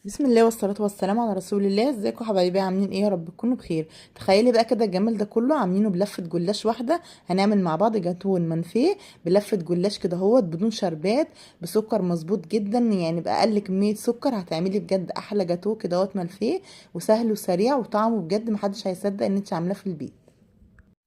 بسم الله والصلاة والسلام على رسول الله. ازيكم حبايبي؟ عاملين ايه؟ يا رب تكونوا بخير. تخيلي بقى كده الجمال ده كله عاملينه بلفة جلاش واحدة. هنعمل مع بعض جاتوه المنفيه بلفة جلاش كده اهوت بدون شربات، بسكر مظبوط جدا، يعني بأقل كمية سكر هتعملي بجد احلى جاتوه كده اهوت منفيه، وسهل وسريع وطعمه بجد محدش هيصدق ان انت عاملاه في البيت.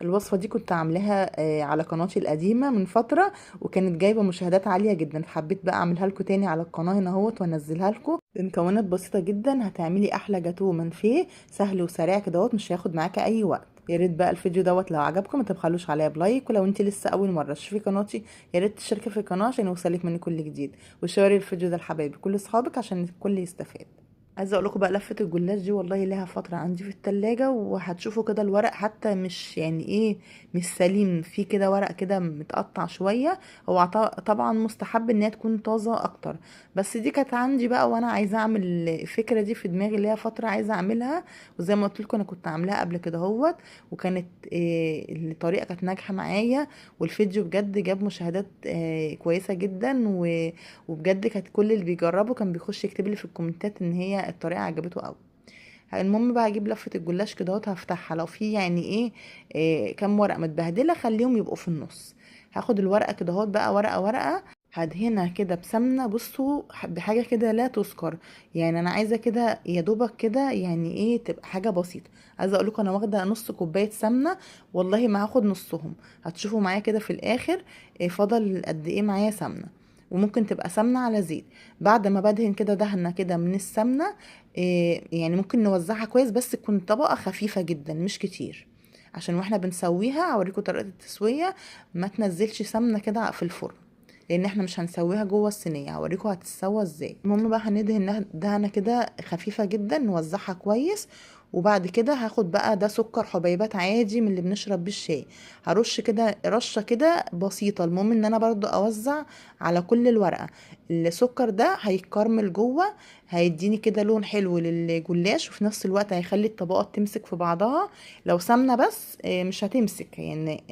الوصفة دي كنت عاملاها على قناتي القديمة من فترة، وكانت جايبة مشاهدات عالية جدا، حبيت بقى اعملها لكم تاني على القناة هنا اهوت وانزلها لكم بمكونات بسيطة جدا. هتعملي احلى جاتوه منفيه سهل وسريع كده اهوت، مش هياخد معاكي اي وقت. يا ريت بقى الفيديو دوت لو عجبكم ما تبخلوش عليا بلايك، ولو انت لسه اول مرة تشوفي قناتي يا ريت تشتركي في القناة عشان يوصلك مني كل جديد، وشاري الفيديو ده لحبايبي كل اصحابك عشان الكل يستفاد. عايزه اقول لكم بقى لفه الجلاش دي والله لها فتره عندي في التلاجة، وهتشوفوا كده الورق حتى مش يعني ايه، مش سليم، في كده ورق كده متقطع شويه. هو طبعا مستحب ان هي تكون طازه اكتر، بس دي كانت عندي بقى وانا عايزه اعمل الفكره دي في دماغي، اللي هي فتره عايزه اعملها. وزي ما قلت لكم انا كنت عاملاها قبل كده اهوت، وكانت الطريقه كانت ناجحه معايا، والفيديو بجد جاب مشاهدات كويسه جدا، وبجد كانت كل اللي بيجربوا كان بيخش يكتب لي في الكومنتات ان هي الطريقه عجبته قوي. المهم بقى اجيب لفه الجلاش كده اهوت، هفتحها لو في يعني ايه, كام ورقه متبهدله خليهم يبقوا في النص. هاخد الورقه كده اهوت بقى ورقه ورقه، هدهنها كده بسمنه. بصوا بحاجه كده لا تذكر، يعني انا عايزه كده يا دوبك كده يعني ايه تبقى حاجه بسيطه. عايزه اقول لكم انا واخده نص كوبايه سمنه، والله ما هاخد نصهم. هتشوفوا معايا كده في الاخر فضل قد ايه معايا سمنه، وممكن تبقى سمنه على زيت. بعد ما بدهن كده دهنه كده من السمنه، يعني ممكن نوزعها كويس بس تكون طبقة خفيفة جدا مش كتير، عشان واحنا بنسويها اوريكم طريقة التسوية ما تنزلش سمنة كده في الفرن، لان احنا مش هنسويها جوه الصينية. هوريكم هتتسوى ازاي. المهم بقى هندهن دهنة كده خفيفة جدا، نوزعها كويس. وبعد كده هاخد بقى ده سكر حبيبات عادي من اللي بنشرب بيه الشاي، هرش كده رشة كده بسيطة. المهم ان انا برضو اوزع على كل الورقة. السكر ده هيتكرمل جوه، هيديني كده لون حلو للجلاش، وفي نفس الوقت هيخلي الطبقات تمسك في بعضها. لو سمنة بس مش هتمسك يعني،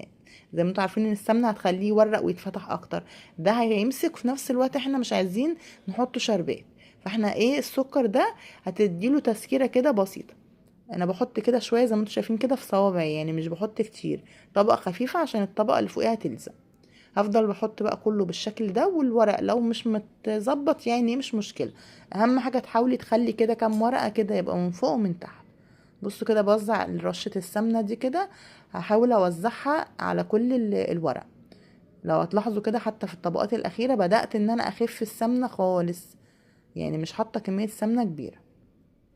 زي ما انتوا عارفين ان السمنة هتخليه يورق ويتفتح اكتر، ده هيمسك. وفي نفس الوقت احنا مش عايزين نحط شربات، فاحنا ايه السكر ده هتديله تسكيرة كده بسيطة. انا بحط كده شوية زي ما انتوا شايفين كده في صوابعي، يعني مش بحط كتير، طبقة خفيفة عشان الطبقة اللي فوقيها تلزق. هفضل بحط بقى كله بالشكل ده، والورق لو مش متظبط يعني مش مشكلة، اهم حاجة تحاولي تخلي كده كام ورقة كده يبقى من فوق ومن تحت. بصوا كده بوزع رشة السمنة دي كده، هحاول اوزعها على كل الورق. لو هتلاحظوا كده حتى في الطبقات الاخيرة بدأت ان انا اخف السمنة خالص، يعني مش حاطة كمية سمنة كبيرة.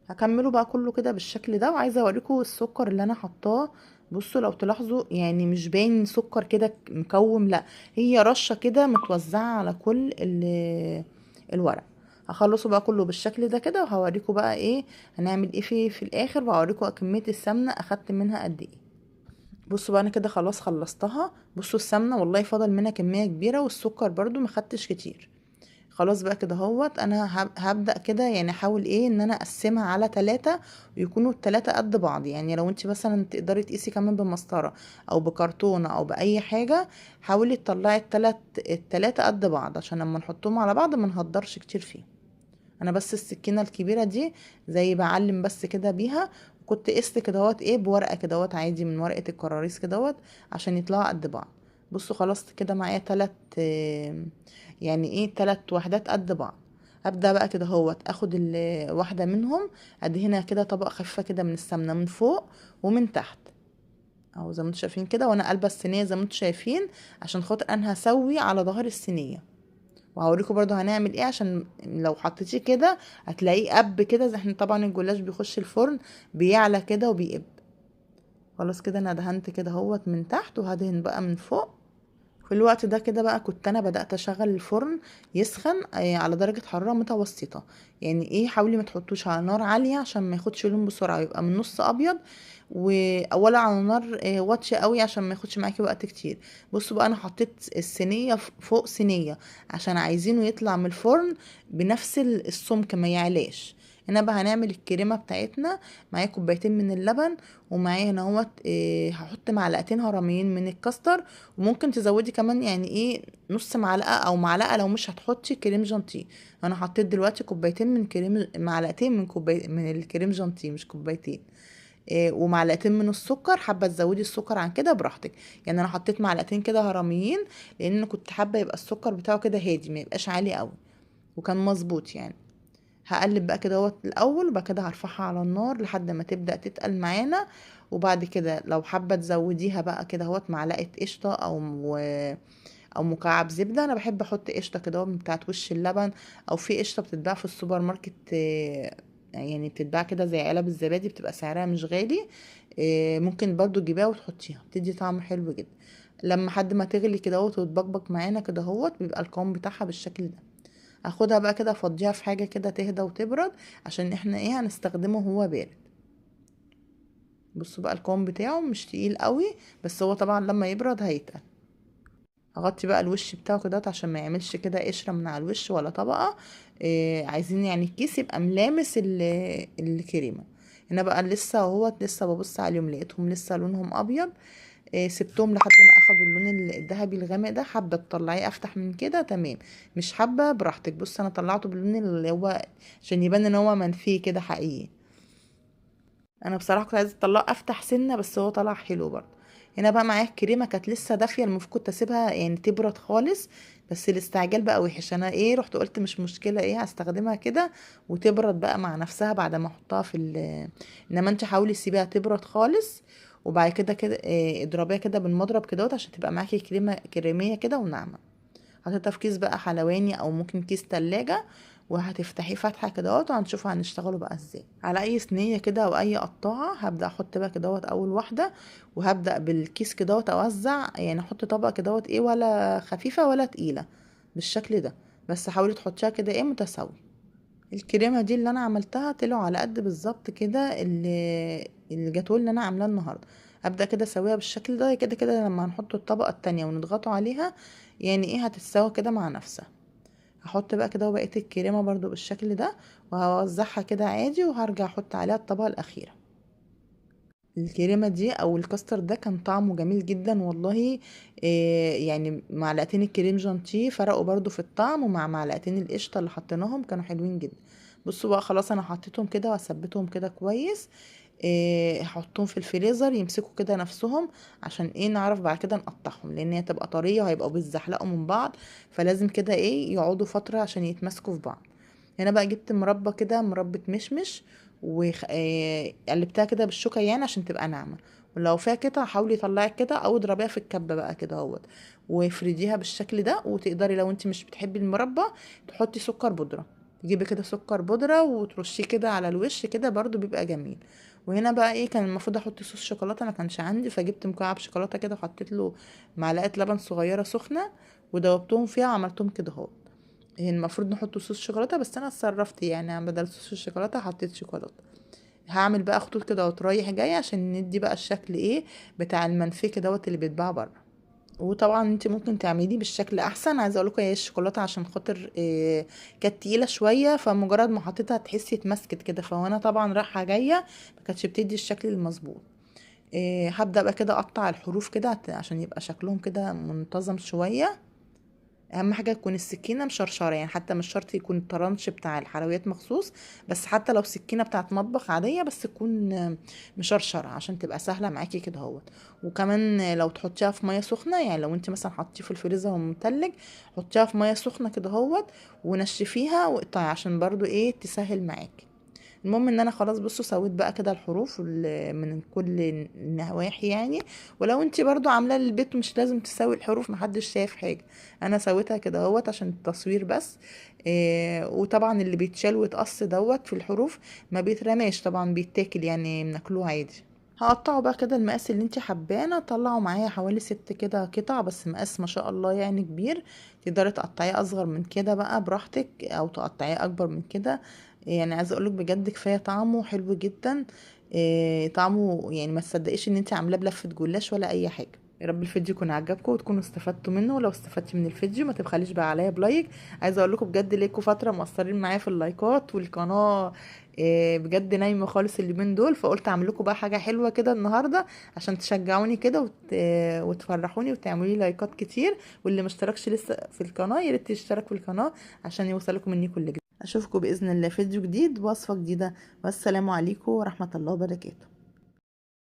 هكمله بقى كله كده بالشكل ده، وعايزه اوريكم السكر اللي انا حطاه. بصوا لو تلاحظوا يعني مش باين سكر كده مكوم، لا، هي رشه كده متوزعه على كل الورق. هخلصه بقى كله بالشكل ده كده، وهوريكم بقى ايه هنعمل ايه في الاخر، وهوريكم كميه السمنه اخدت منها قد ايه. بصوا بقى انا كده خلاص خلصتها. بصوا السمنه والله فضل منها كميه كبيره، والسكر برضو ما خدتش كتير. خلاص بقى كده اهوت انا هبدأ كده، يعني احاول ايه ان انا اقسمها على 3، ويكونوا ال3 قد بعض. يعني لو انت مثلا تقدري تقيسي كمان بمسطرة او بكرتونة او بأي حاجة، حاولي تطلعي التلاتة قد بعض عشان لما نحطهم على بعض ما نهدرش كتير فيه. انا بس السكينة الكبيرة دي زي بعلم بس كده بيها، كنت قست كدهوت ايه بورقة كدهوت عادي من ورقة الكراريس كدهوت عشان يطلعوا قد بعض. بصوا خلاص كده معايا يعني ايه 3 وحدات قد بعض. هبدأ بقى كده هوت اخد واحدة منهم، ادهنها كده طبقة خفيفة كده من السمنة من فوق ومن تحت، اهو زي ما انتم شايفين كده. وانا قلبة الصينية زي ما انتم شايفين عشان خاطر انا هسوي على ظهر الصينية. وهوريكم برضو هنعمل ايه، عشان لو حطيتيه كده هتلاقيه قب كده، زي احنا طبعا الجلاش بيخش الفرن بيعلى كده وبيقب. خلاص كده انا دهنت كده هوت من تحت، وهدهن بقى من فوق. في الوقت ده كده بقى كنت انا بدأت اشغل الفرن يسخن على درجة حرارة متوسطة. يعني ايه حاولي ما تحطوش على نار عالية عشان ما ياخدش لون بسرعة، يبقى من نص ابيض، واولا على نار واطية قوي عشان ما ياخدش معاكي وقت كتير. بصوا بقى انا حطيت الصينية فوق صينية عشان عايزينه يطلع من الفرن بنفس السمك ما يعلاش. هنا بقى هنعمل الكريمه بتاعتنا. معايا كوبايتين من اللبن، ومعايا هنا اهوت هحط معلقتين هرميين من الكاستر، وممكن تزودي كمان يعني ايه نص معلقه او معلقه لو مش هتحطي كريم جانتيه. انا حطيت دلوقتي كوبايتين من كريم، معلقتين من كوباي من الكريم جانتيه مش كوبايتين. ومعلقتين من السكر، حابه تزودي السكر عن كده براحتك. يعني انا حطيت معلقتين كده هرميين، لان انا كنت حابه يبقى السكر بتاعه كده هادي، ما يبقاش عالي قوي، وكان مظبوط يعني. هقلب بقى كده اهوت الاول، وبعد كده هرفعها على النار لحد ما تبدا تتقل معانا. وبعد كده لو حابه تزوديها بقى كده اهوت معلقه قشطه او مكعب زبده. انا بحب احط قشطه كده اهو من بتاعت وش اللبن، او في قشطه بتتباع في السوبر ماركت، يعني بتتباع كده زي علب الزبادي، بتبقى سعرها مش غالي. ممكن برضو تجيبيها وتحطيها، بتدي طعم حلو جدا. لما حد ما تغلي كده اهوت وتبقبق معانا كده اهوت، بيبقى القوام بتاعها بالشكل ده. اخدها بقى كده افضيها في حاجه كده تهدى وتبرد، عشان احنا ايه هنستخدمه وهو بارد. بصوا بقى القوام بتاعه مش تقيل قوي، بس هو طبعا لما يبرد هيتقل. هغطي بقى الوش بتاعه كده عشان ما يعملش كده قشره من على الوش ولا طبقه. عايزين يعني الكيس يبقى ملامس الكريمه. هنا بقى لسه اهوت، لسه ببص عليهم لقيتهم لسه لونهم ابيض. سبتهم لحد ما اخدوا اللون الذهبي الغامق ده. حابه تطلعيه افتح من كده تمام، مش حابه براحتك. بص انا طلعته باللون اللي هو عشان يبان ان هو منفي كده حقيقي. انا بصراحه كنت عايزه اطلعه افتح سنه، بس هو طلع حلو برضه. هنا بقى معايا الكريمه كانت لسه دافيه، المفروض كنت اسيبها يعني تبرد خالص، بس الاستعجال بقى وحش. انا ايه رحت قلت مش مشكله، ايه هستخدمها كده وتبرد بقى مع نفسها بعد ما احطها في انما انت حاولي تسيبيها تبرد خالص، وبعد كده كده اضربيها كده بالمضرب كده عشان تبقى معاكي كريمه كريميه كده وناعمه. حطيتها في كيس بقى حلواني او ممكن كيس تلاجة، وهتفتحيه فتحه كده وهنشوف هنشتغله بقى ازاي. على اي صينيه كده او اي قطاعه هبدا احط بقى كده اول واحده، وهبدا بالكيس كده اوزع، يعني احط طبقه كده ايه ولا خفيفه ولا تقيله بالشكل ده. بس حاولي تحطيها كده ايه متساوي. الكريمه دي اللي انا عملتها طلعوا على قد بالظبط كده الجاتوه اللي انا عاملاه النهارده. ابدا كده اسويها بالشكل ده كده كده، لما هنحط الطبقه التانية ونضغطوا عليها يعني ايه هتتساوى كده مع نفسها. هحط بقى كده بقيه الكريمه برضو بالشكل ده، وهوزعها كده عادي، وهرجع احط عليها الطبقه الاخيره. الكريمه دي او الكاستر ده كان طعمه جميل جدا والله. يعني معلقتين الكريم جانتيه فرقوا برضو في الطعم، ومع معلقتين القشطه اللي حطيناهم كانوا حلوين جدا. بصوا بقى خلاص انا حطيتهم كده وثبتهم كده كويس. هحطهم في الفريزر يمسكوا كده نفسهم، عشان ايه نعرف بعد كده نقطعهم، لان هي تبقى طريه وهيبقوا بيتزحلقوا من بعض، فلازم كده ايه يقعدوا فتره عشان يتماسكوا في بعض. هنا بقى جبت مربى كده، مربى مشمش، وقلبتها كده بالشوكة يعني عشان تبقى ناعمة. ولو فيها قطع حاولي طلعي القطع او اضربيها في الكبة بقى كده اهوت، وافرديها بالشكل ده. وتقدري لو انت مش بتحبي المربى تحطي سكر بودرة، تجيبي كده سكر بودرة وترشيه كده على الوش كده برضو بيبقى جميل. وهنا بقى ايه كان المفروض احط صوص شوكولاته، ما كانش عندي، فجبت مكعب شوكولاته كده وحطيت له معلقه لبن صغيره سخنه، ودوبتهم فيها وعملتهم كده اهو. هي المفروض نحط صوص شوكولاته، بس انا اتصرفت يعني بدل صوص الشوكولاته حطيت شوكولاته. هعمل بقى خطوط كده وترايح جاي عشان ندي بقى الشكل ايه بتاع المنفيه دوت اللي بيتباع بره. وطبعا انت ممكن تعمليه بالشكل احسن. عايزه اقول لكم هي الشوكولاته عشان خاطر كانت تقيله شويه، فمجرد ما حطيتها تحسي اتمسكت كده، فانا طبعا رايحه جايه ما كانتش بتدي الشكل المظبوط. هبدا بقى كده اقطع الحروف كده عشان يبقى شكلهم كده منتظم شويه. اهم حاجه تكون السكينه مشرشره، يعني حتى مش شرط يكون الطرنش بتاع الحلويات مخصوص، بس حتى لو سكينه بتاعت مطبخ عاديه بس تكون مشرشره عشان تبقى سهله معاكي كده اهوت. وكمان لو تحطيها في ميه سخنه، يعني لو انت مثلا حطيه في الفريزر ومتلج، حطيها في ميه سخنه كده اهوت ونشفيها واقطعي عشان برضو ايه تسهل معاكي. المهم ان انا خلاص بصوا سويت بقى كده الحروف من كل النواحي يعني. ولو انت برضو عامله للبيت مش لازم تسوي الحروف، محدش شايف حاجه. انا سويتها كده اهوت عشان التصوير بس. وطبعا اللي بيتشال ويتقص دوت في الحروف ما بيترماش طبعا، بيتاكل يعني بناكلوه عادي. هقطعه بقى كده المقاس اللي انت حباه. طلعوا معايا حوالي 6 كده قطع، بس مقاس ما شاء الله يعني كبير. تقدري تقطعيه اصغر من كده بقى براحتك، او تقطعيه اكبر من كده. يعني عايزه اقولك بجد كفايه طعمه حلو جدا. طعمه يعني ما تصدقيش ان انت عاملاه بلفه جلاش ولا اي حاجه. يا رب الفيديو يكون عجبكم وتكونوا استفدتوا منه، ولو استفدتي من الفيديو ما تبخليش بقى عليا بلايك. عايزه اقول لكم بجد ليكوا فتره مقصرين معايا في اللايكات، والقناه بجد نايمه خالص اليومين دول، فقلت اعمل لكم بقى حاجه حلوه كده النهارده عشان تشجعوني كده وتفرحوني وتعملوا لي لايكات كتير. واللي ما اشتركش لسه في القناه يا ريت يشترك في القناه عشان يوصلكم مني كل جديد. اشوفكم باذن الله فيديو جديد ووصفه جديده، والسلام عليكم ورحمه الله وبركاته.